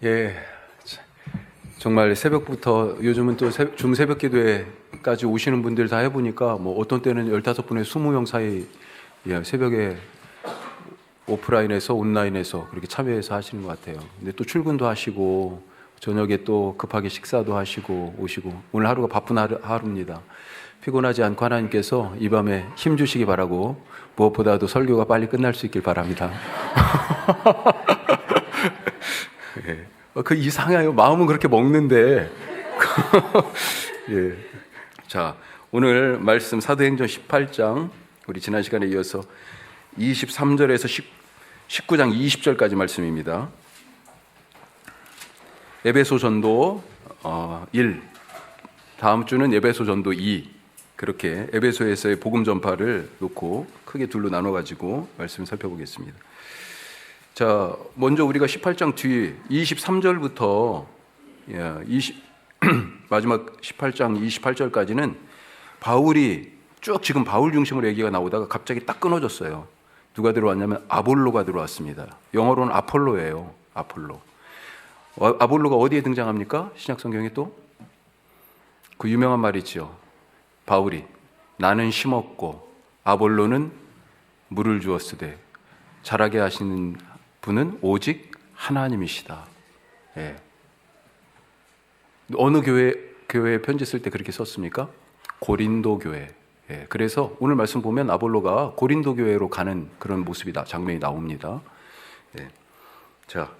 예, 정말 새벽부터 요즘은 또 중새벽 기도회까지 오시는 분들 다 해보니까 뭐 어떤 때는 15분에 20명 사이 새벽에 오프라인에서 온라인에서 그렇게 참여해서 하시는 것 같아요. 근데 또 출근도 하시고 저녁에 또 급하게 식사도 하시고 오시고 오늘 하루가 바쁜 하루입니다. 피곤하지 않고 하나님께서 이 밤에 힘 주시기 바라고 무엇보다도 설교가 빨리 끝날 수 있길 바랍니다. 예. 그 이상해요. 마음은 그렇게 먹는데. 예. 자, 오늘 말씀 사도행전 18장 우리 지난 시간에 이어서 23절에서 19장 20절까지 말씀입니다. 에베소 전도 1, 다음 주는 에베소 전도 2, 그렇게 에베소에서의 복음 전파를 놓고 크게 둘로 나눠가지고 말씀을 살펴보겠습니다. 자, 먼저 우리가 18장 뒤 23절부터 마지막 18장 28절까지는 바울이 쭉 지금 바울 중심으로 얘기가 나오다가 갑자기 딱 끊어졌어요. 누가 들어왔냐면 아볼로가 들어왔습니다. 영어로는 아폴로예요. 아폴로. 아볼로가 어디에 등장합니까? 신약 성경에 또 그 유명한 말이 있죠. 바울이 나는 심었고 아볼로는 물을 주었으되 자라게 하시는 분은 오직 하나님이시다. 예. 어느 교회에 편지 쓸 때 그렇게 썼습니까? 고린도 교회. 예. 그래서 오늘 말씀 보면 아볼로가 고린도 교회로 가는 그런 장면이 나옵니다. 예. 자,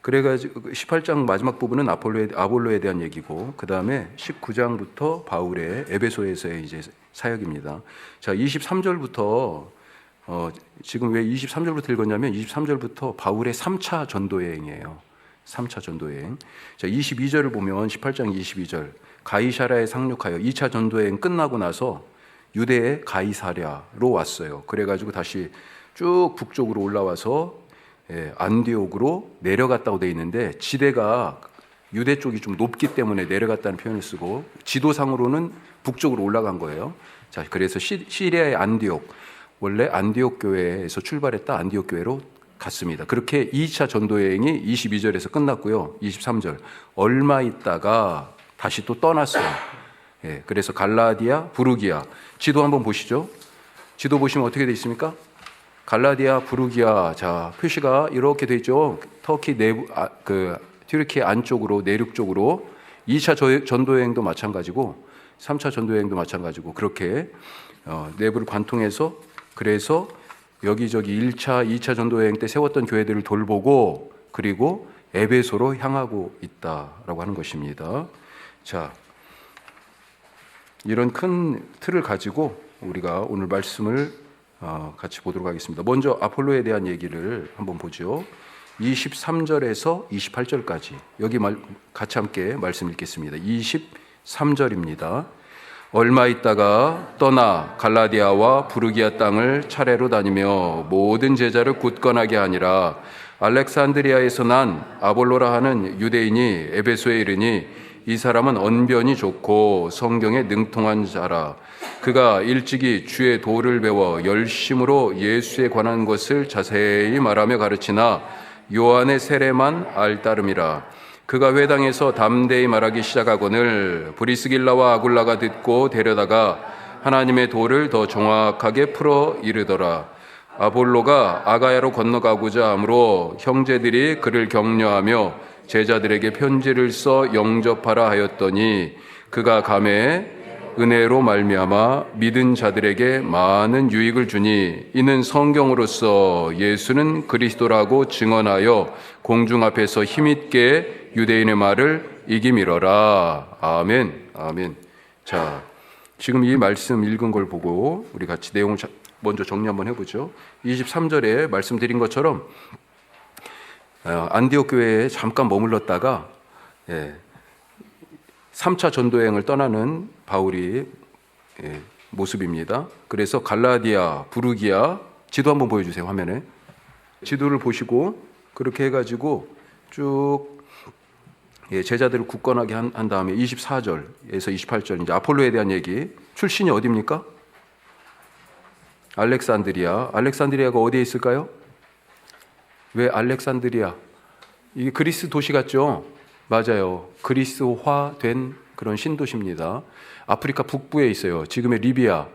그래가지고 18장 마지막 부분은 아볼로에 대한 얘기고, 그 다음에 19장부터 바울의 에베소에서의 이제 사역입니다. 자, 23절부터 지금 왜 23절부터 읽었냐면 23절부터 바울의 3차 전도여행이에요. 3차 전도여행. 자, 22절을 보면 18장 22절 가이사랴에 상륙하여 2차 전도여행 끝나고 나서 유대의 가이사랴로 왔어요. 그래가지고 다시 쭉 북쪽으로 올라와서 안디옥으로 내려갔다고 되어 있는데 지대가 유대 쪽이 좀 높기 때문에 내려갔다는 표현을 쓰고 지도상으로는 북쪽으로 올라간 거예요. 자, 그래서 시리아의 안디옥, 원래 안디옥 교회에서 출발했다 안디옥 교회로 갔습니다. 그렇게 2차 전도여행이 22절에서 끝났고요. 23절 얼마 있다가 다시 또 떠났어요. 예, 그래서 갈라디아, 부르기아. 지도 한번 보시죠. 지도 보시면 어떻게 되어 있습니까? 갈라디아, 부르기아. 자, 표시가 이렇게 되어 있죠. 터키 내부, 튀르키 안쪽으로 내륙 쪽으로 2차 전도여행도 마찬가지고 3차 전도여행도 마찬가지고 그렇게 내부를 관통해서 그래서 여기저기 1차, 2차 전도여행 때 세웠던 교회들을 돌보고 그리고 에베소로 향하고 있다라고 하는 것입니다. 자, 이런 큰 틀을 가지고 우리가 오늘 말씀을 같이 보도록 하겠습니다. 먼저 아폴로에 대한 얘기를 한번 보죠. 23절에서 28절까지 여기 같이 함께 말씀 읽겠습니다. 23절입니다. 얼마 있다가 떠나 갈라디아와 부르기아 땅을 차례로 다니며 모든 제자를 굳건하게 하니라. 알렉산드리아에서 난 아볼로라 하는 유대인이 에베소에 이르니 이 사람은 언변이 좋고 성경에 능통한 자라. 그가 일찍이 주의 도를 배워 열심으로 예수에 관한 것을 자세히 말하며 가르치나 요한의 세례만 알따름이라. 그가 회당에서 담대히 말하기 시작하거늘 브리스길라와 아굴라가 듣고 데려다가 하나님의 도를 더 정확하게 풀어 이르더라. 아볼로가 아가야로 건너가고자 하므로 형제들이 그를 격려하며 제자들에게 편지를 써 영접하라 하였더니 그가 감에 은혜로 말미암아 믿은 자들에게 많은 유익을 주니 이는 성경으로서 예수는 그리스도라고 증언하여 공중 앞에서 힘있게 유대인의 말을 이기미러라. 아멘. 아멘. 자, 지금 이 말씀 읽은 걸 보고 우리 같이 내용을 먼저 정리 한번 해보죠. 23절에 말씀드린 것처럼 안디옥 교회에 잠깐 머물렀다가 3차 전도여행을 떠나는 바울이 모습입니다. 그래서 갈라디아, 부르기아, 지도 한번 보여주세요. 화면에 지도를 보시고 그렇게 해가지고 쭉 제자들을 굳건하게 한 다음에 24절에서 28절 이제 아폴로에 대한 얘기. 출신이 어디입니까? 알렉산드리아가 어디에 있을까요? 왜 알렉산드리아? 이게 그리스 도시 같죠? 맞아요. 그리스화된 그런 신도시입니다. 아프리카 북부에 있어요. 지금의 리비아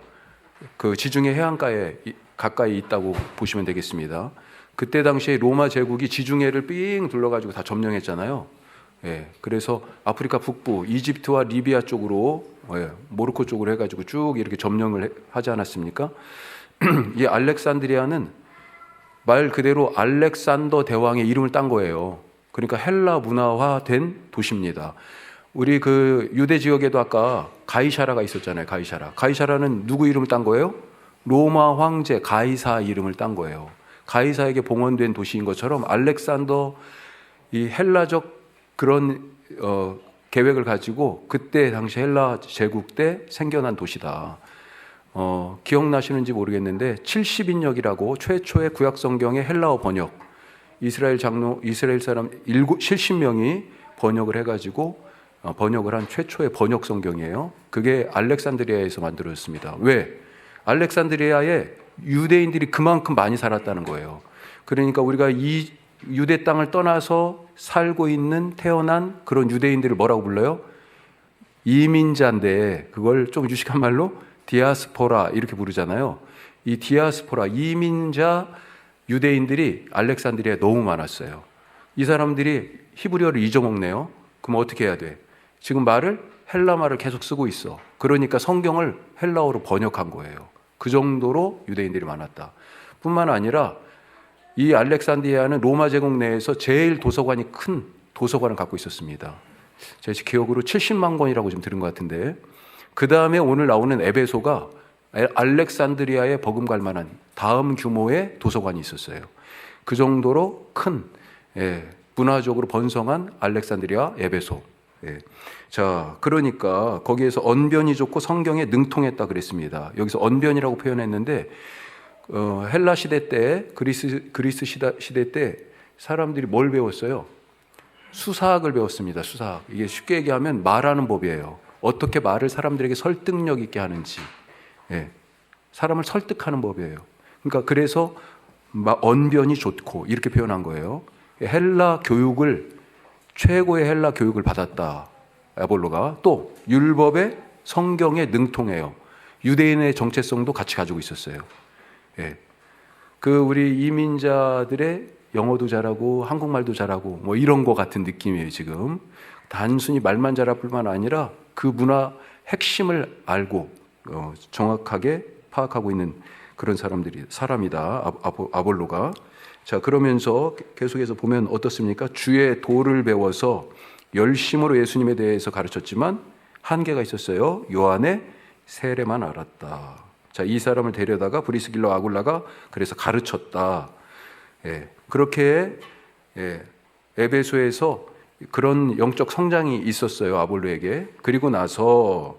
그 지중해 해안가에 가까이 있다고 보시면 되겠습니다. 그때 당시에 로마 제국이 지중해를 삥 둘러가지고 다 점령했잖아요. 예, 그래서 아프리카 북부 이집트와 리비아 쪽으로 모로코 쪽으로 해가지고 쭉 이렇게 점령을 하지 않았습니까? 이 알렉산드리아는 말 그대로 알렉산더 대왕의 이름을 딴 거예요. 그러니까 헬라 문화화된 도시입니다. 우리 그 유대 지역에도 아까 가이사라가 있었잖아요. 가이사라는 누구 이름을 딴 거예요? 로마 황제 가이사 이름을 딴 거예요. 가이사에게 봉헌된 도시인 것처럼 알렉산더 이 헬라적 그런 계획을 가지고 그때 당시 헬라 제국 때 생겨난 도시다. 기억나시는지 모르겠는데 70인역이라고 최초의 구약 성경의 헬라어 번역 이스라엘 사람 70명이 번역을 해가지고 번역을 한 최초의 번역 성경이에요. 그게 알렉산드리아에서 만들어졌습니다. 왜? 알렉산드리아에 유대인들이 그만큼 많이 살았다는 거예요. 그러니까 우리가 이 유대 땅을 떠나서 살고 있는 태어난 그런 유대인들을 뭐라고 불러요? 이민자인데 그걸 좀 유식한 말로 디아스포라 이렇게 부르잖아요. 이 디아스포라 이민자 유대인들이 알렉산드리아에 너무 많았어요. 이 사람들이 히브리어를 잊어먹네요. 그럼 어떻게 해야 돼? 지금 헬라 말을 계속 쓰고 있어. 그러니까 성경을 헬라어로 번역한 거예요. 그 정도로 유대인들이 많았다. 뿐만 아니라 이 알렉산드리아는 로마 제국 내에서 제일 도서관이 큰 도서관을 갖고 있었습니다. 제 기억으로 70만 권이라고 좀 들은 것 같은데 그 다음에 오늘 나오는 에베소가 알렉산드리아에 버금갈 만한 다음 규모의 도서관이 있었어요. 그 정도로 큰 문화적으로 번성한 알렉산드리아 에베소. 자, 그러니까 거기에서 언변이 좋고 성경에 능통했다 그랬습니다. 여기서 언변이라고 표현했는데 헬라 시대 때 그리스 시대 때 사람들이 뭘 배웠어요? 수사학을 배웠습니다. 수사학. 이게 쉽게 얘기하면 말하는 법이에요. 어떻게 말을 사람들에게 설득력 있게 하는지, 사람을 설득하는 법이에요. 그러니까 그래서 언변이 좋고 이렇게 표현한 거예요. 최고의 헬라 교육을 받았다. 아볼로가 또 율법의 성경에 능통해요. 유대인의 정체성도 같이 가지고 있었어요. 우리 이민자들의 영어도 잘하고 한국말도 잘하고 뭐 이런 거 같은 느낌이에요. 지금 단순히 말만 잘할 뿐만 아니라 그 문화 핵심을 알고 정확하게 파악하고 있는 그런 사람이다. 아볼로가. 자, 그러면서 계속해서 보면 어떻습니까? 주의 도를 배워서 열심으로 예수님에 대해서 가르쳤지만 한계가 있었어요. 요한의 세례만 알았다. 자, 이 사람을 데려다가 브리스길라 아굴라가 그래서 가르쳤다. 그렇게 에베소에서 그런 영적 성장이 있었어요. 아볼로에게. 그리고 나서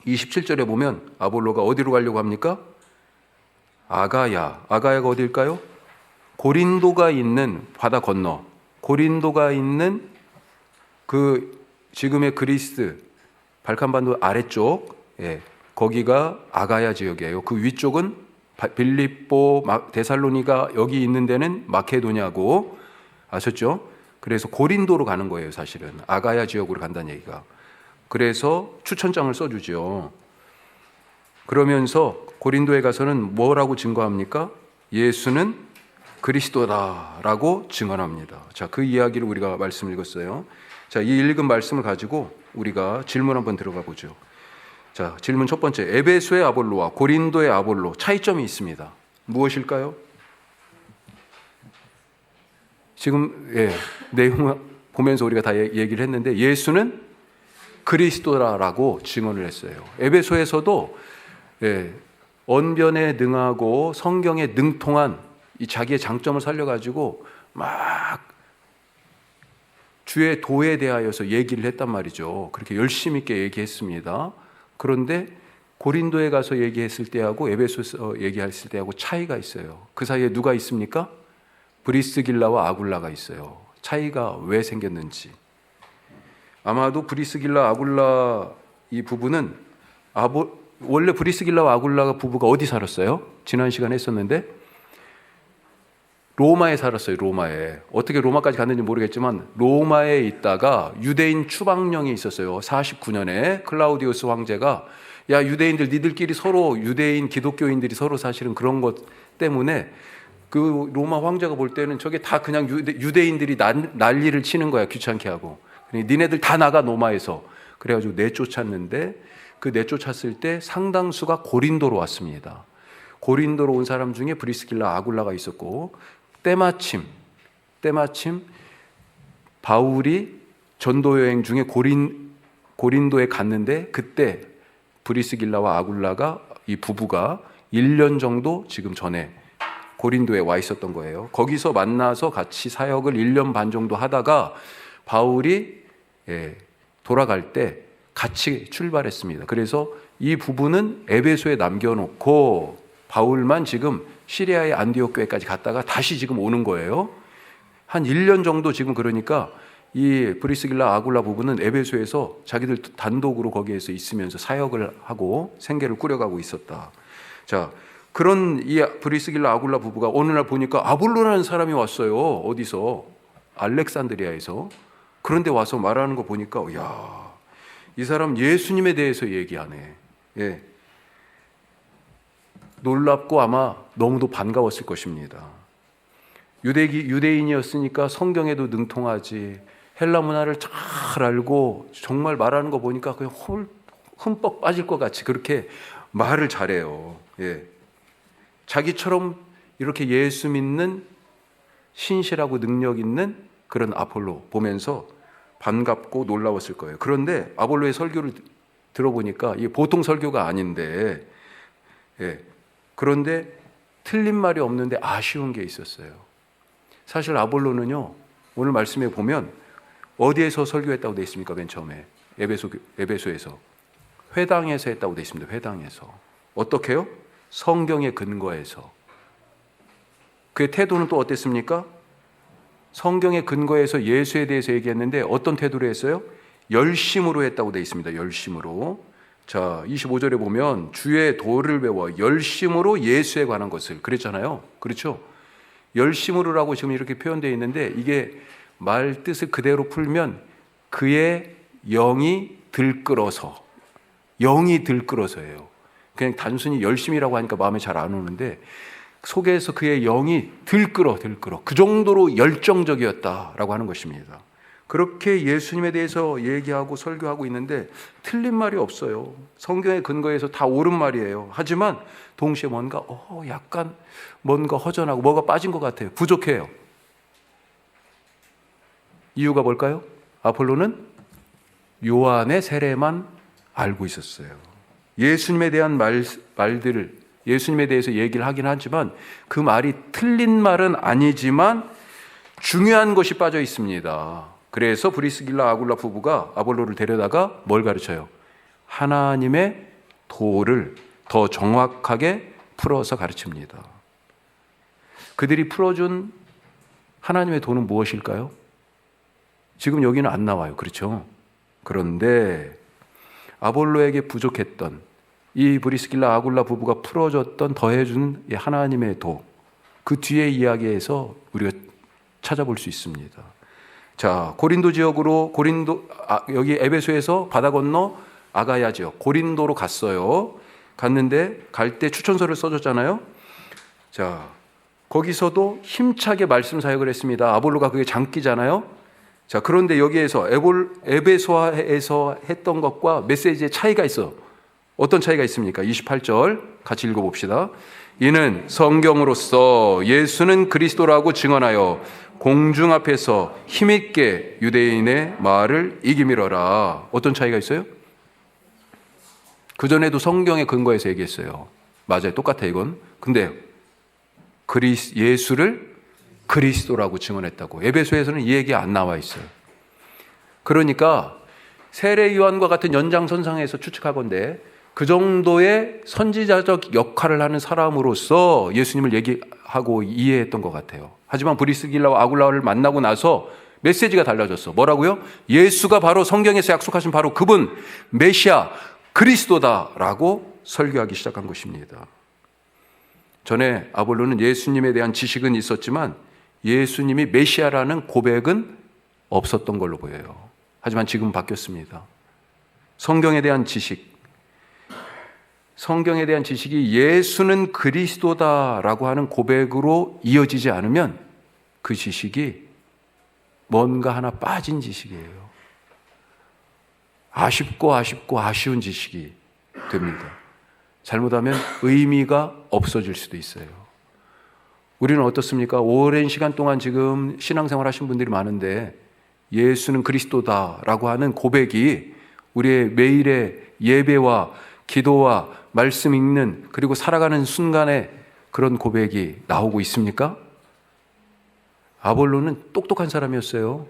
27절에 보면 아볼로가 어디로 가려고 합니까? 아가야가 어디일까요? 고린도가 있는 바다 건너, 고린도가 있는 그 지금의 그리스 발칸반도 아래쪽, 거기가 아가야 지역이에요. 그 위쪽은 빌립보, 데살로니가 여기 있는 데는 마케도냐고 아셨죠? 그래서 고린도로 가는 거예요. 사실은 아가야 지역으로 간다는 얘기가. 그래서 추천장을 써주죠. 그러면서 고린도에 가서는 뭐라고 증거합니까? 예수는 그리스도다라고 증언합니다. 자, 그 이야기를 우리가 말씀을 읽었어요. 자, 이 읽은 말씀을 가지고 우리가 질문 한번 들어가 보죠. 자, 질문 첫 번째. 에베소의 아볼로와 고린도의 아볼로 차이점이 있습니다. 무엇일까요? 지금 내용을 보면서 우리가 다 얘기를 했는데 예수는 그리스도라고 증언을 했어요. 에베소에서도 언변에 능하고 성경에 능통한 이 자기의 장점을 살려가지고 막 주의 도에 대하여서 얘기를 했단 말이죠. 그렇게 열심히 있게 얘기했습니다. 그런데 고린도에 가서 얘기했을 때하고 에베소에서 얘기했을 때하고 차이가 있어요. 그 사이에 누가 있습니까? 브리스길라와 아굴라가 있어요. 차이가 왜 생겼는지. 아마도 브리스길라 아굴라 이 부부는 원래 브리스길라와 아굴라 부부가 어디 살았어요? 지난 시간에 했었는데 로마에 살았어요. 로마에. 어떻게 로마까지 갔는지 모르겠지만 로마에 있다가 유대인 추방령이 있었어요. 49년에 클라우디우스 황제가 야, 유대인들 니들끼리 서로, 유대인 기독교인들이 서로 사실은 그런 것 때문에 그 로마 황제가 볼 때는 저게 다 그냥 유대인들이 난리를 치는 거야. 귀찮게 하고. 니네들 다 나가 로마에서. 그래가지고 내쫓았는데 그 내쫓았을 때 상당수가 고린도로 왔습니다. 고린도로 온 사람 중에 브리스길라 아굴라가 있었고 때마침 바울이 전도 여행 중에 고린도에 갔는데 그때 브리스길라와 아굴라가 이 부부가 1년 정도 지금 전에 고린도에 와 있었던 거예요. 거기서 만나서 같이 사역을 1년 반 정도 하다가 바울이 돌아갈 때 같이 출발했습니다. 그래서 이 부부는 에베소에 남겨놓고 바울만 지금 시리아의 안디옥 교회까지 갔다가 다시 지금 오는 거예요. 한 1년 정도 지금 그러니까 이 브리스길라 아굴라 부부는 에베소에서 자기들 단독으로 거기에서 있으면서 사역을 하고 생계를 꾸려가고 있었다. 자, 그런 이 브리스길라 아굴라 부부가 어느 날 보니까 아볼로라는 사람이 왔어요. 어디서? 알렉산드리아에서. 그런데 와서 말하는 거 보니까 야, 이 사람 예수님에 대해서 얘기하네. 예. 놀랍고 아마 너무도 반가웠을 것입니다. 유대인이었으니까 성경에도 능통하지, 헬라 문화를 잘 알고 정말 말하는 거 보니까 그냥 흠뻑 빠질 것 같이 그렇게 말을 잘해요. 예. 자기처럼 이렇게 예수 믿는 신실하고 능력 있는 그런 아볼로 보면서 반갑고 놀라웠을 거예요. 그런데 아볼로의 설교를 들어보니까 이게 보통 설교가 아닌데, 예. 그런데 틀린 말이 없는데 아쉬운 게 있었어요. 사실 아볼로는요, 오늘 말씀에 보면 어디에서 설교했다고 되어 있습니까? 맨 처음에 에베소에서 회당에서 했다고 되어 있습니다. 회당에서. 어떻게 해요? 성경의 근거에서. 그의 태도는 또 어땠습니까? 성경의 근거에서 예수에 대해서 얘기했는데 어떤 태도로 했어요? 열심으로 했다고 되어 있습니다. 열심으로. 자, 25절에 보면 주의 도를 배워 열심으로 예수에 관한 것을 그랬잖아요. 그렇죠? 열심으로라고 지금 이렇게 표현되어 있는데 이게 말 뜻을 그대로 풀면 그의 영이 들끓어서예요. 그냥 단순히 열심이라고 하니까 마음에 잘 안 오는데 속에서 그의 영이 들끓어 그 정도로 열정적이었다라고 하는 것입니다. 그렇게 예수님에 대해서 얘기하고 설교하고 있는데 틀린 말이 없어요. 성경의 근거에서 다 옳은 말이에요. 하지만 동시에 뭔가 약간 뭔가 허전하고 뭐가 빠진 것 같아요. 부족해요. 이유가 뭘까요? 아폴로는 요한의 세례만 알고 있었어요. 예수님에 대한 말들을 예수님에 대해서 얘기를 하긴 하지만 그 말이 틀린 말은 아니지만 중요한 것이 빠져 있습니다. 그래서 브리스길라 아굴라 부부가 아볼로를 데려다가 뭘 가르쳐요? 하나님의 도를 더 정확하게 풀어서 가르칩니다. 그들이 풀어준 하나님의 도는 무엇일까요? 지금 여기는 안 나와요. 그렇죠? 그런데 아볼로에게 부족했던 이 브리스길라 아굴라 부부가 풀어줬던 더해준 하나님의 도, 그 뒤에 이야기에서 우리가 찾아볼 수 있습니다. 자, 고린도 지역으로 여기 에베소에서 바다 건너 아가야 지역 고린도로 갔어요. 갔는데 갈 때 추천서를 써줬잖아요. 자, 거기서도 힘차게 말씀 사역을 했습니다. 아볼로가 그게 장기잖아요. 자, 그런데 여기에서 에베소에서 했던 것과 메시지의 차이가 있어. 어떤 차이가 있습니까? 28절 같이 읽어봅시다. 이는 성경으로서 예수는 그리스도라고 증언하여 공중 앞에서 힘있게 유대인의 말을 이기미러라. 어떤 차이가 있어요? 그전에도 성경의 근거에서 얘기했어요. 맞아요. 똑같아요, 이건. 근데 예수를 그리스도라고 증언했다고. 에베소에서는 이 얘기 안 나와 있어요. 그러니까 세례 요한과 같은 연장선상에서 추측하건대 그 정도의 선지자적 역할을 하는 사람으로서 예수님을 얘기하고 이해했던 것 같아요. 하지만 브리스길라와 아굴라를 만나고 나서 메시지가 달라졌어. 뭐라고요? 예수가 바로 성경에서 약속하신 바로 그분 메시아 그리스도다라고 설교하기 시작한 것입니다. 전에 아볼로는 예수님에 대한 지식은 있었지만 예수님이 메시아라는 고백은 없었던 걸로 보여요. 하지만 지금 바뀌었습니다. 성경에 대한 지식이 예수는 그리스도다라고 하는 고백으로 이어지지 않으면 그 지식이 뭔가 하나 빠진 지식이에요. 아쉽고 아쉬운 지식이 됩니다. 잘못하면 의미가 없어질 수도 있어요. 우리는 어떻습니까? 오랜 시간 동안 지금 신앙생활 하신 분들이 많은데 예수는 그리스도다라고 하는 고백이 우리의 매일의 예배와 기도와 말씀 읽는 그리고 살아가는 순간에 그런 고백이 나오고 있습니까? 아볼로는 똑똑한 사람이었어요.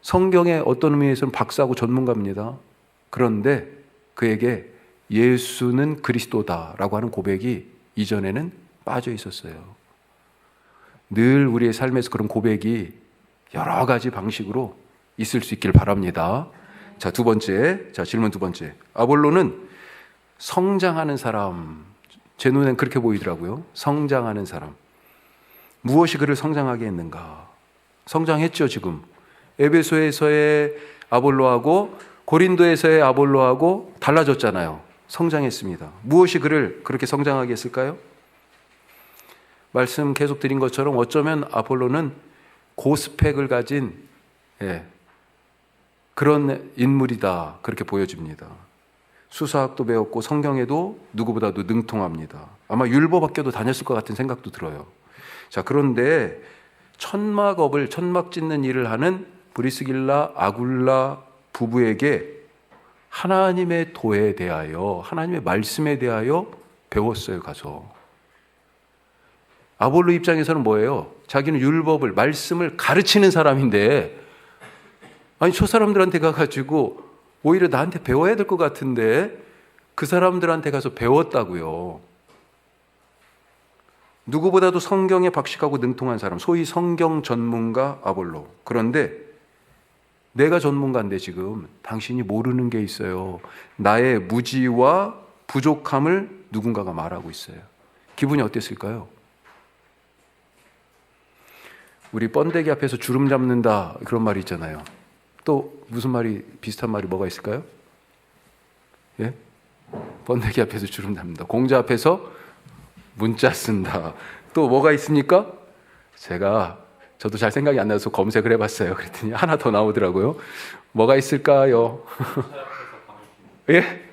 성경의 어떤 의미에서는 박사고 전문가입니다. 그런데 그에게 예수는 그리스도다라고 하는 고백이 이전에는 빠져 있었어요. 늘 우리의 삶에서 그런 고백이 여러 가지 방식으로 있을 수 있길 바랍니다. 자, 질문 두 번째. 아볼로는 성장하는 사람, 제 눈엔 그렇게 보이더라고요. 성장하는 사람. 무엇이 그를 성장하게 했는가? 성장했죠, 지금. 에베소에서의 아볼로하고 고린도에서의 아볼로하고 달라졌잖아요. 성장했습니다. 무엇이 그를 그렇게 성장하게 했을까요? 말씀 계속 드린 것처럼 어쩌면 아볼로는 고스펙을 가진 그런 인물이다, 그렇게 보여집니다. 수사학도 배웠고 성경에도 누구보다도 능통합니다. 아마 율법학교도 다녔을 것 같은 생각도 들어요. 자, 그런데 천막 짓는 일을 하는 브리스길라 아굴라 부부에게 하나님의 도에 대하여, 하나님의 말씀에 대하여 배웠어요, 가서. 아볼로 입장에서는 뭐예요? 자기는 율법을, 말씀을 가르치는 사람인데, 아니, 저 사람들한테 가가지고 오히려 나한테 배워야 될 것 같은데 그 사람들한테 가서 배웠다고요. 누구보다도 성경에 박식하고 능통한 사람, 소위 성경 전문가 아볼로. 그런데 내가 전문가인데 지금 당신이 모르는 게 있어요. 나의 무지와 부족함을 누군가가 말하고 있어요. 기분이 어땠을까요? 우리 번데기 앞에서 주름 잡는다, 그런 말이 있잖아요. 또 무슨 말이, 비슷한 말이 뭐가 있을까요? 예? 번데기 앞에서 주름 잡는다. 공자 앞에서 문자 쓴다. 또 뭐가 있습니까? 저도 잘 생각이 안 나서 검색을 해봤어요. 그랬더니 하나 더 나오더라고요. 뭐가 있을까요? 예?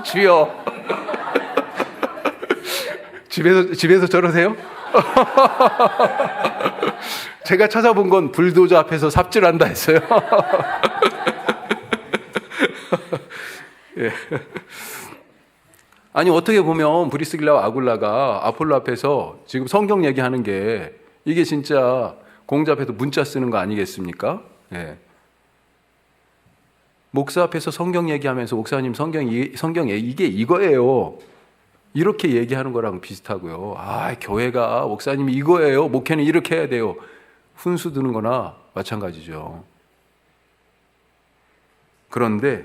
주여. 집에서 저러세요? 제가 찾아본 건 불도저 앞에서 삽질한다 했어요. 예. 아니, 어떻게 보면 브리스길라와 아굴라가 아폴로 앞에서 지금 성경 얘기하는 게 이게 진짜 공자 앞에서 문자 쓰는 거 아니겠습니까? 예. 목사 앞에서 성경 얘기하면서 목사님 성경에 이게 이거예요, 이렇게 얘기하는 거랑 비슷하고요. 아, 교회가 목사님이 이거예요, 목회는 이렇게 해야 돼요, 훈수 두는 거나 마찬가지죠. 그런데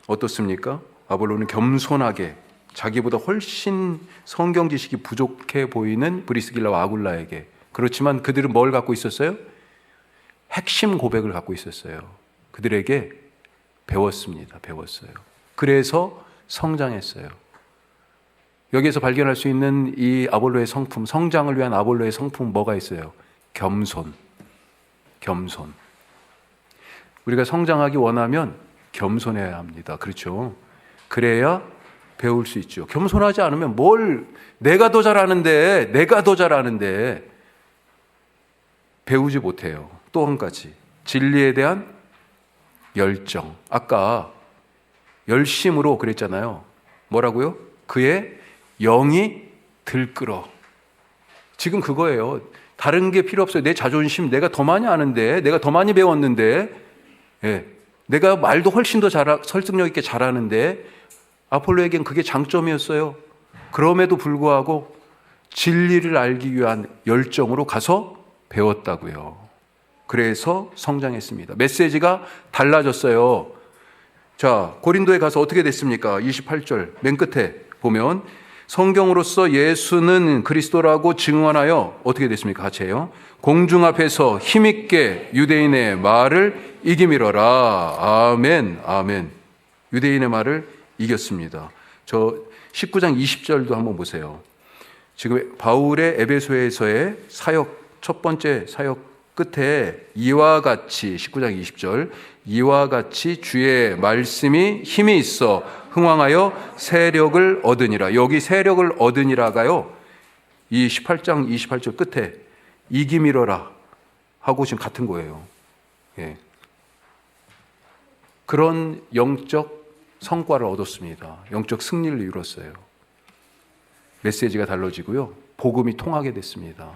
어떻습니까? 아볼로는 겸손하게 자기보다 훨씬 성경 지식이 부족해 보이는 브리스길라와 아굴라에게, 그렇지만 그들은 뭘 갖고 있었어요? 핵심 고백을 갖고 있었어요. 그들에게 배웠어요. 그래서 성장했어요. 여기에서 발견할 수 있는 이 아볼로의 성품, 성장을 위한 아볼로의 성품은 뭐가 있어요? 겸손. 우리가 성장하기 원하면 겸손해야 합니다. 그렇죠? 그래야 배울 수 있죠. 겸손하지 않으면 내가 더 잘하는데 배우지 못해요. 또 한 가지, 진리에 대한 열정. 아까 열심으로 그랬잖아요. 뭐라고요? 그의 영이 들끓어. 지금 그거예요. 다른 게 필요 없어요. 내 자존심, 내가 더 많이 아는데, 내가 더 많이 배웠는데, 내가 말도 훨씬 더 설득력 있게 잘하는데, 아폴로에겐 그게 장점이었어요. 그럼에도 불구하고 진리를 알기 위한 열정으로 가서 배웠다고요. 그래서 성장했습니다. 메시지가 달라졌어요. 자, 고린도에 가서 어떻게 됐습니까? 28절 맨 끝에 보면 성경으로서 예수는 그리스도라고 증언하여 어떻게 됐습니까? 같이 해요. 공중 앞에서 힘있게 유대인의 말을 이기미러라. 아멘, 아멘. 유대인의 말을 이겼습니다. 저 19장 20절도 한번 보세요. 지금 바울의 에베소에서의 사역, 첫 번째 사역 끝에 이와 같이 19장 20절 이와 같이 주의 말씀이 힘이 있어 흥왕하여 세력을 얻으니라. 여기 세력을 얻으니라가요, 이 18장 28절 끝에 이기미러라 하고 지금 같은 거예요. 예. 그런 영적 성과를 얻었습니다. 영적 승리를 이뤘어요. 메시지가 달라지고요, 복음이 통하게 됐습니다.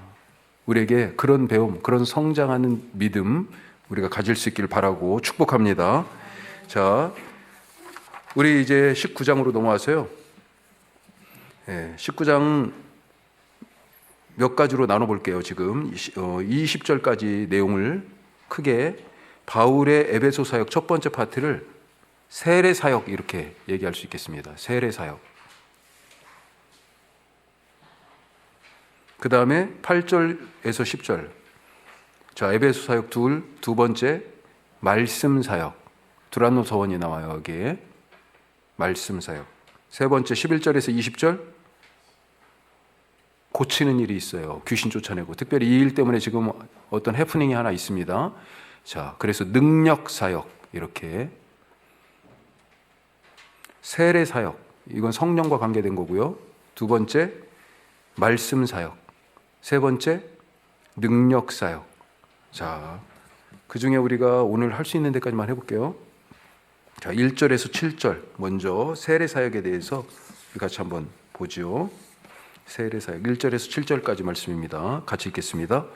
우리에게 그런 배움, 그런 성장하는 믿음 우리가 가질 수 있기를 바라고 축복합니다. 자, 우리 이제 19장으로 넘어와서요. 19장 몇 가지로 나눠볼게요. 지금 20절까지 내용을 크게 바울의 에베소 사역 첫 번째 파트를 세례 사역 이렇게 얘기할 수 있겠습니다. 세례 사역. 그 다음에 8절에서 10절. 자, 에베소 사역 두 번째 말씀 사역. 두란노 서원이 나와요. 여기에 말씀 사역. 세 번째 11절에서 20절 고치는 일이 있어요. 귀신 쫓아내고. 특별히 이 일 때문에 지금 어떤 해프닝이 하나 있습니다. 자, 그래서 능력 사역 이렇게. 세례 사역, 이건 성령과 관계된 거고요. 두 번째 말씀 사역. 세 번째 능력 사역. 자, 그 중에 우리가 오늘 할 수 있는 데까지만 해볼게요. 자, 1절에서 7절 먼저 세례 사역에 대해서 같이 한번 보죠. 세례 사역 1절에서 7절까지 말씀입니다. 같이 읽겠습니다.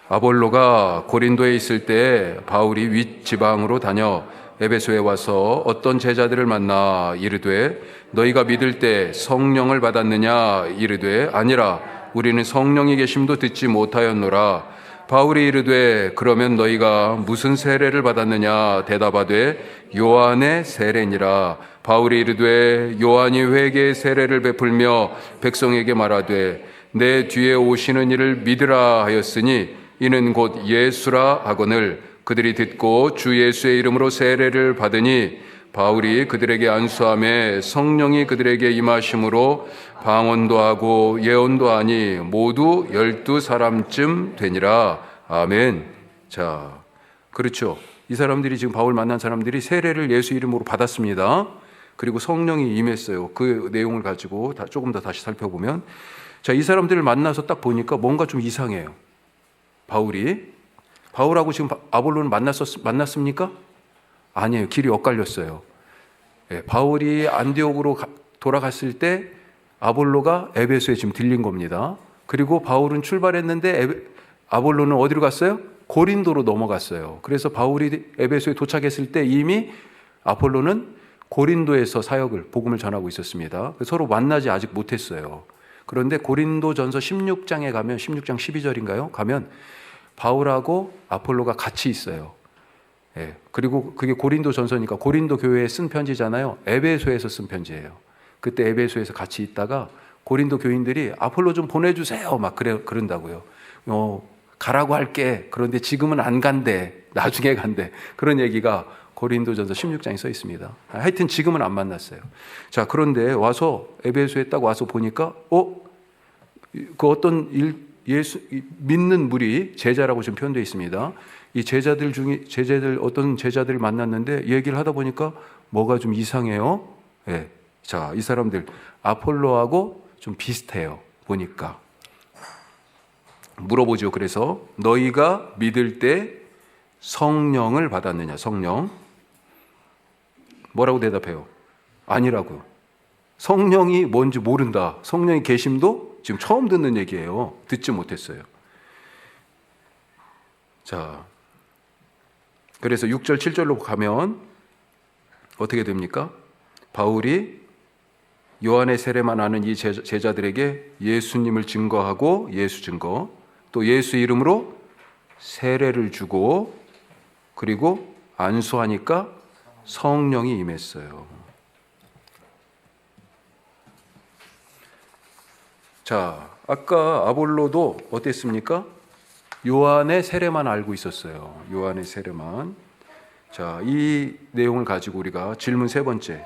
아볼로가 고린도에 있을 때 바울이 윗지방으로 다녀 에베소에 와서 어떤 제자들을 만나 이르되 너희가 믿을 때 성령을 받았느냐 이르되 아니라 우리는 성령이 계심도 듣지 못하였노라. 바울이 이르되 그러면 너희가 무슨 세례를 받았느냐 대답하되 요한의 세례니라. 바울이 이르되 요한이 회개의 세례를 베풀며 백성에게 말하되 내 뒤에 오시는 이를 믿으라 하였으니 이는 곧 예수라 하거늘 그들이 듣고 주 예수의 이름으로 세례를 받으니 바울이 그들에게 안수하며 성령이 그들에게 임하심으로 방언도 하고 예언도 하니 모두 12사람쯤 되니라. 아멘. 자, 그렇죠. 이 사람들이 지금 바울 만난 사람들이 세례를 예수 이름으로 받았습니다. 그리고 성령이 임했어요. 그 내용을 가지고 조금 더 다시 살펴보면, 자, 이 사람들을 만나서 딱 보니까 뭔가 좀 이상해요. 바울하고 지금 아볼로는 만났습니까? 아니에요. 길이 엇갈렸어요. 예, 바울이 안디옥으로 돌아갔을 때 아볼로가 에베소에 지금 들린 겁니다. 그리고 바울은 출발했는데 아볼로는 어디로 갔어요? 고린도로 넘어갔어요. 그래서 바울이 에베소에 도착했을 때 이미 아폴로는 고린도에서 사역을, 복음을 전하고 있었습니다. 서로 만나지 아직 못했어요. 그런데 고린도전서 16장에 가면 16장 12절인가요? 가면 바울하고 아폴로가 같이 있어요. 예, 그리고 그게 고린도전서니까 고린도 교회에 쓴 편지잖아요. 에베소에서 쓴 편지예요. 그때 에베소에서 같이 있다가 고린도 교인들이 아폴로 좀 보내주세요 막 그런다고요. 가라고 할게. 그런데 지금은 안 간대. 나중에 간대. 그런 얘기가 고린도전서 16장에 써 있습니다. 하여튼 지금은 안 만났어요. 자, 그런데 와서 에베소에 딱 와서 보니까 그 어떤 예수 믿는 무리, 제자라고 지금 표현되어 있습니다. 이 제자들 중에 어떤 제자들을 만났는데 얘기를 하다 보니까 뭐가 좀 이상해요. 예. 자, 이 사람들 아폴로하고 좀 비슷해요. 보니까 물어보죠. 그래서 너희가 믿을 때 성령을 받았느냐? 성령. 뭐라고 대답해요? 아니라고요. 성령이 뭔지 모른다. 성령의 계심도 지금 처음 듣는 얘기예요. 듣지 못했어요. 자, 그래서 6절, 7절로 가면 어떻게 됩니까? 바울이 요한의 세례만 아는 이 제자들에게 예수님을 증거하고 예수 증거, 또 예수 이름으로 세례를 주고 그리고 안수하니까 성령이 임했어요. 자, 아까 아볼로도 어땠습니까? 요한의 세례만 알고 있었어요. 요한의 세례만. 자, 이 내용을 가지고 우리가 질문 세 번째.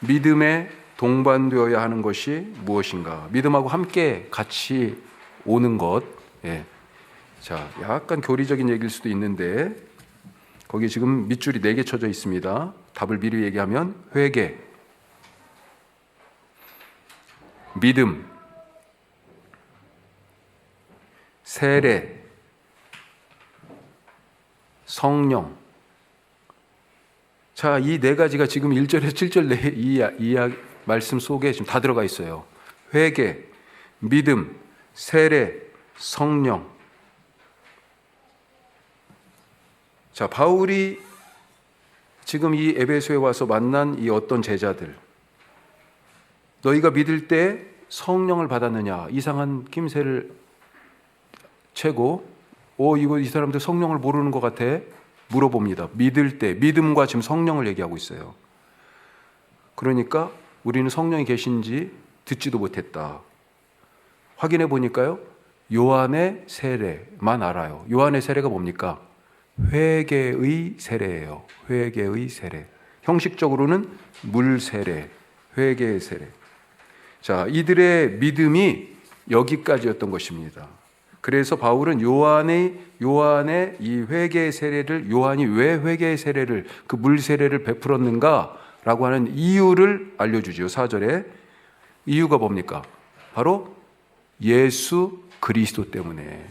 믿음에 동반되어야 하는 것이 무엇인가? 믿음하고 함께 같이 오는 것. 예. 자, 약간 교리적인 얘기일 수도 있는데 거기 지금 밑줄이 4개 쳐져 있습니다. 답을 미리 얘기하면 회개, 믿음, 세례, 성령. 자, 이 4가지가 지금 1절에서 7절 이 말씀 속에 지금 다 들어가 있어요. 회개, 믿음, 세례, 성령. 자, 바울이 지금 이 에베소에 와서 만난 이 어떤 제자들, 너희가 믿을 때 성령을 받았느냐? 이상한 낌새를 채고 이거 이 사람들 성령을 모르는 것 같아? 물어봅니다. 믿을 때, 믿음과 지금 성령을 얘기하고 있어요. 그러니까 우리는 성령이 계신지 듣지도 못했다. 확인해 보니까요, 요한의 세례만 알아요. 요한의 세례가 뭡니까? 회개의 세례예요. 회개의 세례. 형식적으로는 물 세례, 회개의 세례. 자, 이들의 믿음이 여기까지였던 것입니다. 그래서 바울은 요한의 이 회개의 세례를, 요한이 왜 회개의 세례를, 그 물 세례를 베풀었는가라고 하는 이유를 알려주죠. 4절에. 이유가 뭡니까? 바로 예수 그리스도 때문에.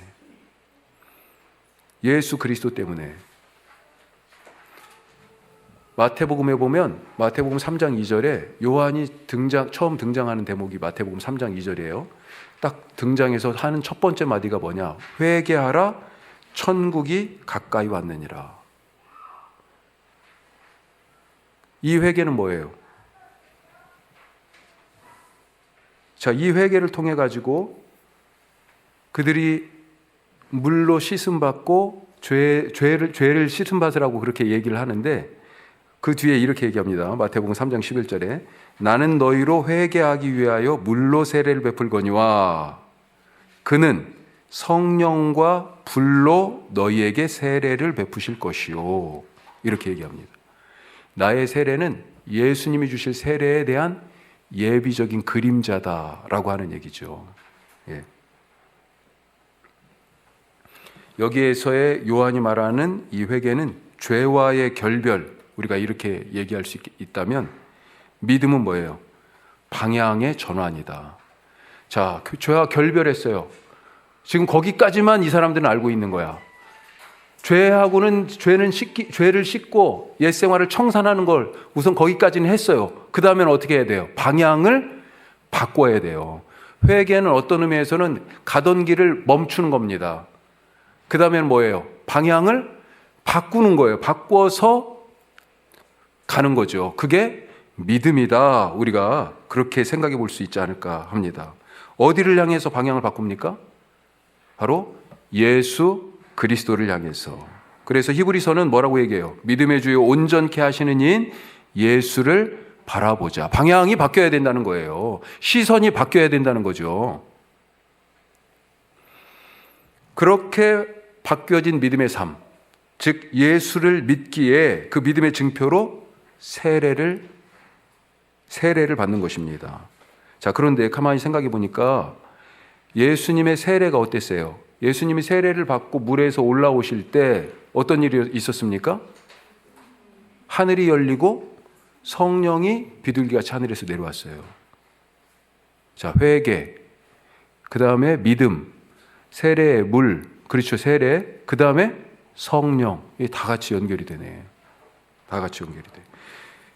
예수 그리스도 때문에. 마태복음에 보면 마태복음 3장 2절에 요한이 처음 등장하는 대목이 마태복음 3장 2절이에요. 딱 등장해서 하는 첫 번째 마디가 뭐냐? 회개하라, 천국이 가까이 왔느니라. 이 회개는 뭐예요? 자, 이 회개를 통해 가지고 그들이 물로 씻음 받고 죄를 씻음 받으라고 그렇게 얘기를 하는데, 그 뒤에 이렇게 얘기합니다. 마태복음 3장 11절에 나는 너희로 회개하기 위하여 물로 세례를 베풀거니와 그는 성령과 불로 너희에게 세례를 베푸실 것이요. 이렇게 얘기합니다. 나의 세례는 예수님이 주실 세례에 대한 예비적인 그림자다라고 하는 얘기죠. 예. 여기에서의 요한이 말하는 이 회개는 죄와의 결별, 우리가 이렇게 얘기할 수 있다면, 믿음은 뭐예요? 방향의 전환이다. 자, 죄와 결별했어요. 지금 거기까지만 이 사람들은 알고 있는 거야. 죄를 씻고 옛 생활을 청산하는 걸 우선 거기까지는 했어요. 그 다음에는 어떻게 해야 돼요? 방향을 바꿔야 돼요. 회개는 어떤 의미에서는 가던 길을 멈추는 겁니다. 그 다음에는 뭐예요? 방향을 바꾸는 거예요. 바꿔서 가는 거죠. 그게 믿음이다. 우리가 그렇게 생각해 볼 수 있지 않을까 합니다. 어디를 향해서 방향을 바꿉니까? 바로 예수 그리스도를 향해서. 그래서 히브리서는 뭐라고 얘기해요? 믿음의 주요 온전케 하시는 이인 예수를 바라보자. 방향이 바뀌어야 된다는 거예요. 시선이 바뀌어야 된다는 거죠. 그렇게 바뀌어진 믿음의 삶, 즉 예수를 믿기에 그 믿음의 증표로 세례를 받는 것입니다. 자, 그런데 가만히 생각해 보니까 예수님의 세례가 어땠어요? 예수님이 세례를 받고 물에서 올라오실 때 어떤 일이 있었습니까? 하늘이 열리고 성령이 비둘기같이 하늘에서 내려왔어요. 자, 회개, 그 다음에 믿음, 세례, 물, 그렇죠, 세례, 그 다음에 성령, 이게 다 같이 연결이 되네. 다 같이 연결이 돼.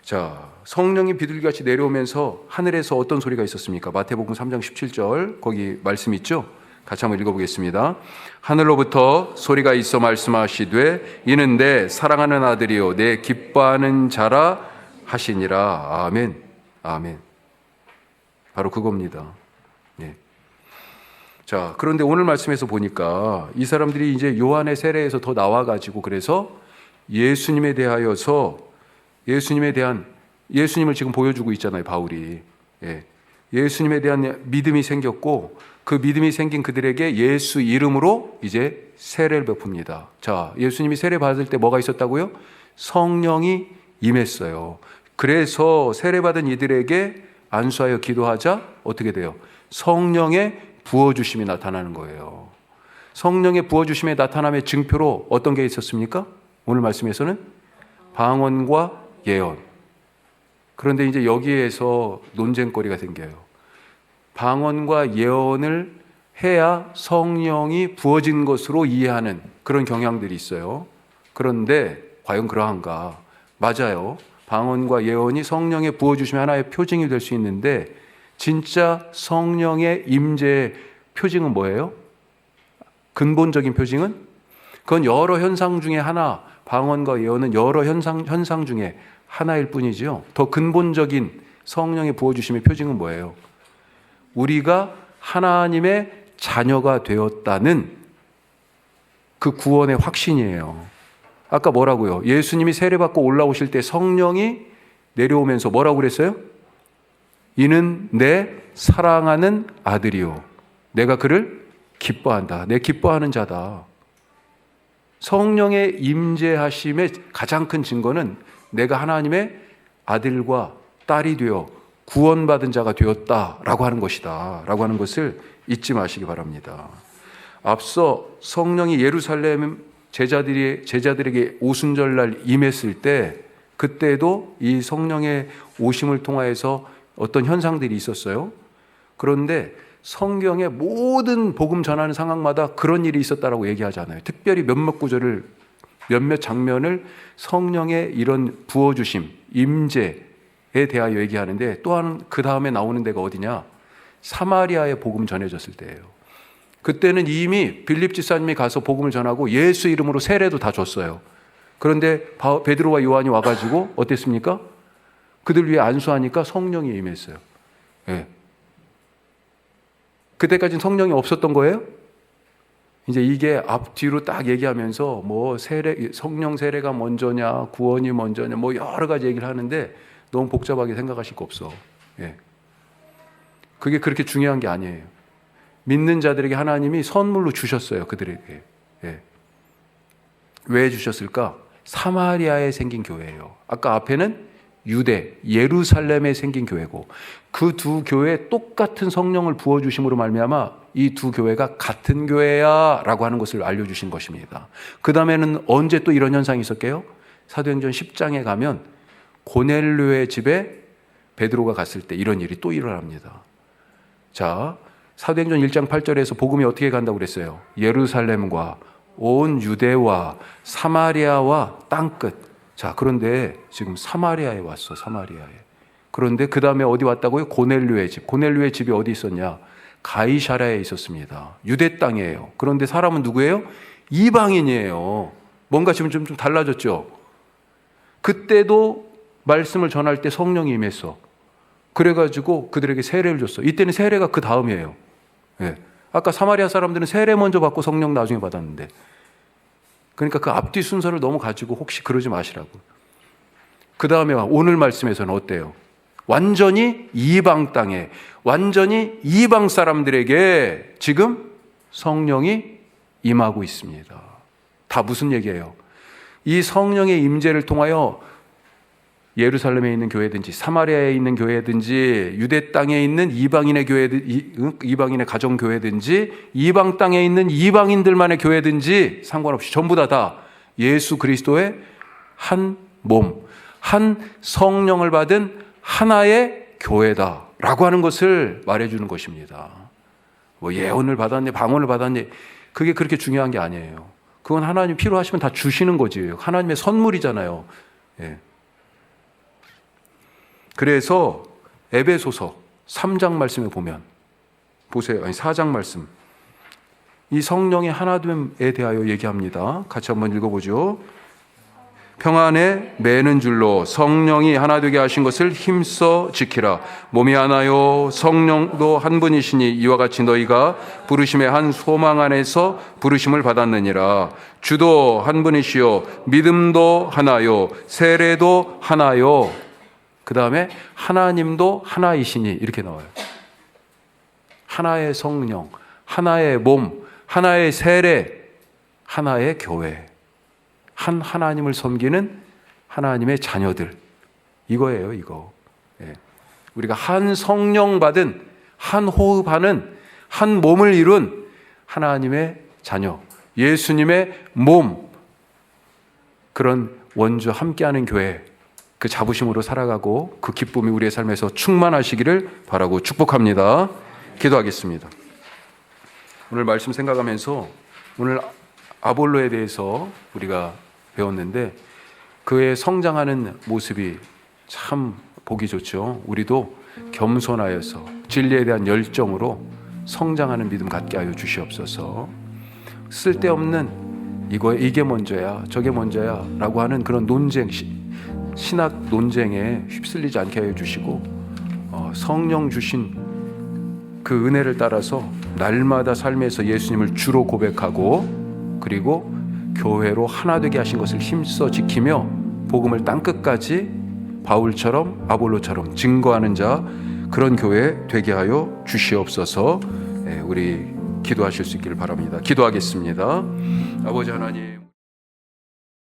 자, 성령이 비둘기같이 내려오면서 하늘에서 어떤 소리가 있었습니까? 마태복음 3장 17절 거기 말씀 있죠? 같이 한번 읽어보겠습니다. 하늘로부터 소리가 있어 말씀하시되 이는 내 사랑하는 아들이요 내 기뻐하는 자라 하시니라. 아멘. 아멘. 바로 그겁니다. 네. 자, 그런데 오늘 말씀에서 보니까 이 사람들이 이제 요한의 세례에서 더 나와가지고 그래서 예수님에 대하여서 예수님을 지금 보여주고 있잖아요, 바울이. 예. 예수님에 대한 믿음이 생겼고 그 믿음이 생긴 그들에게 예수 이름으로 이제 세례를 베풉니다. 자, 예수님이 세례 받을 때 뭐가 있었다고요? 성령이 임했어요. 그래서 세례 받은 이들에게 안수하여 기도하자 어떻게 돼요? 성령의 부어주심이 나타나는 거예요. 성령의 부어주심의 나타남의 증표로 어떤 게 있었습니까? 오늘 말씀에서는 방언과 예언. 그런데 이제 여기에서 논쟁거리가 생겨요. 방언과 예언을 해야 성령이 부어진 것으로 이해하는 그런 경향들이 있어요. 그런데 과연 그러한가? 맞아요. 방언과 예언이 성령의 부어주심의 하나의 표징이 될 수 있는데 진짜 성령의 임재의 표징은 뭐예요? 근본적인 표징은? 그건 여러 현상 중에 하나, 방언과 예언은 여러 현상 중에 하나일 뿐이지요. 더 근본적인 성령의 부어주심의 표징은 뭐예요? 우리가 하나님의 자녀가 되었다는 그 구원의 확신이에요. 아까 뭐라고요? 예수님이 세례받고 올라오실 때 성령이 내려오면서 뭐라고 그랬어요? 이는 내 사랑하는 아들이요. 내가 그를 기뻐한다. 내 기뻐하는 자다. 성령의 임재하심의 가장 큰 증거는 내가 하나님의 아들과 딸이 되어 구원받은 자가 되었다라고 하는 것이다. 라고 하는 것을 잊지 마시기 바랍니다. 앞서 성령이 예루살렘 제자들에게 오순절날 임했을 때 그때도 이 성령의 오심을 통하여서 어떤 현상들이 있었어요. 그런데 성경의 모든 복음 전하는 상황마다 그런 일이 있었다라고 얘기하잖아요. 특별히 몇몇 장면을 성령의 이런 부어주심, 임재에 대하여 얘기하는데 또한 그 다음에 나오는 데가 어디냐? 사마리아에 복음 전해졌을 때예요. 그때는 이미 빌립 집사님이 가서 복음을 전하고 예수 이름으로 세례도 다 줬어요. 그런데 베드로와 요한이 와가지고 어땠습니까? 그들 위해 안수하니까 성령이 임했어요. 네. 그때까지는 성령이 없었던 거예요? 이제 이게 앞뒤로 딱 얘기하면서 뭐 성령 세례가 먼저냐, 구원이 먼저냐, 뭐 여러 가지 얘기를 하는데 너무 복잡하게 생각하실 거 없어. 예. 그게 그렇게 중요한 게 아니에요. 믿는 자들에게 하나님이 선물로 주셨어요. 그들에게. 예. 왜 주셨을까? 사마리아에 생긴 교회예요. 아까 앞에는 유대, 예루살렘에 생긴 교회고 그 두 교회에 똑같은 성령을 부어주심으로 말미암아 이 두 교회가 같은 교회야 라고 하는 것을 알려주신 것입니다. 그 다음에는 언제 또 이런 현상이 있었게요? 사도행전 10장에 가면 고넬료의 집에 베드로가 갔을 때 이런 일이 또 일어납니다. 자, 사도행전 1장 8절에서 복음이 어떻게 간다고 그랬어요? 예루살렘과 온 유대와 사마리아와 땅끝. 자, 그런데 지금 사마리아에 왔어. 사마리아에. 그런데 그 다음에 어디 왔다고요? 고넬료의 집. 고넬료의 집이 어디 있었냐? 가이사랴에 있었습니다. 유대 땅이에요. 그런데 사람은 누구예요? 이방인이에요. 뭔가 지금 좀 달라졌죠? 그때도 말씀을 전할 때 성령이 임했어. 그래가지고 그들에게 세례를 줬어. 이때는 세례가 그 다음이에요. 예. 아까 사마리아 사람들은 세례 먼저 받고 성령 나중에 받았는데. 그러니까 그 앞뒤 순서를 너무 가지고 혹시 그러지 마시라고. 그 다음에 오늘 말씀에서는 어때요? 완전히 이방 땅에, 완전히 이방 사람들에게 지금 성령이 임하고 있습니다. 다 무슨 얘기예요? 이 성령의 임재를 통하여 예루살렘에 있는 교회든지 사마리아에 있는 교회든지 유대 땅에 있는 이방인의 이방인의 가정 교회든지 이방 땅에 있는 이방인들만의 교회든지 상관없이 전부 다 예수 그리스도의 한 몸, 한 성령을 받은 하나의 교회다라고 하는 것을 말해주는 것입니다. 뭐 예언을 받았니, 방언을 받았니, 그게 그렇게 중요한 게 아니에요. 그건 하나님 필요하시면 다 주시는 거지. 하나님의 선물이잖아요. 예. 그래서 에베소서 3장 말씀에 보면 보세요. 4장 말씀. 이 성령의 하나됨에 대하여 얘기합니다. 같이 한번 읽어보죠. 평안에 매는 줄로 성령이 하나 되게 하신 것을 힘써 지키라. 몸이 하나요 성령도 한 분이시니 이와 같이 너희가 부르심의 한 소망 안에서 부르심을 받았느니라. 주도 한 분이시요 믿음도 하나요 세례도 하나요. 그 다음에 하나님도 하나이시니 이렇게 나와요. 하나의 성령, 하나의 몸, 하나의 세례, 하나의 교회, 한 하나님을 섬기는 하나님의 자녀들, 이거예요. 이거. 예. 우리가 한 성령 받은, 한 호흡하는, 한 몸을 이룬 하나님의 자녀, 예수님의 몸, 그런 원주 함께하는 교회, 그 자부심으로 살아가고 그 기쁨이 우리의 삶에서 충만하시기를 바라고 축복합니다. 기도하겠습니다. 오늘 말씀 생각하면서 오늘 아볼로에 대해서 우리가 배웠는데 그의 성장하는 모습이 참 보기 좋죠. 우리도 겸손하여서 진리에 대한 열정으로 성장하는 믿음 갖게 하여 주시옵소서. 쓸데없는 이게 먼저야 저게 먼저야 라고 하는 그런 논쟁, 신학 논쟁에 휩쓸리지 않게 하여 주시고 성령 주신 그 은혜를 따라서 날마다 삶에서 예수님을 주로 고백하고 그리고 교회로 하나 되게 하신 것을 힘써 지키며 복음을 땅끝까지 바울처럼 아볼로처럼 증거하는 자, 그런 교회 되게 하여 주시옵소서. 우리 기도하실 수 있기를 바랍니다. 기도하겠습니다. 아버지 하나님,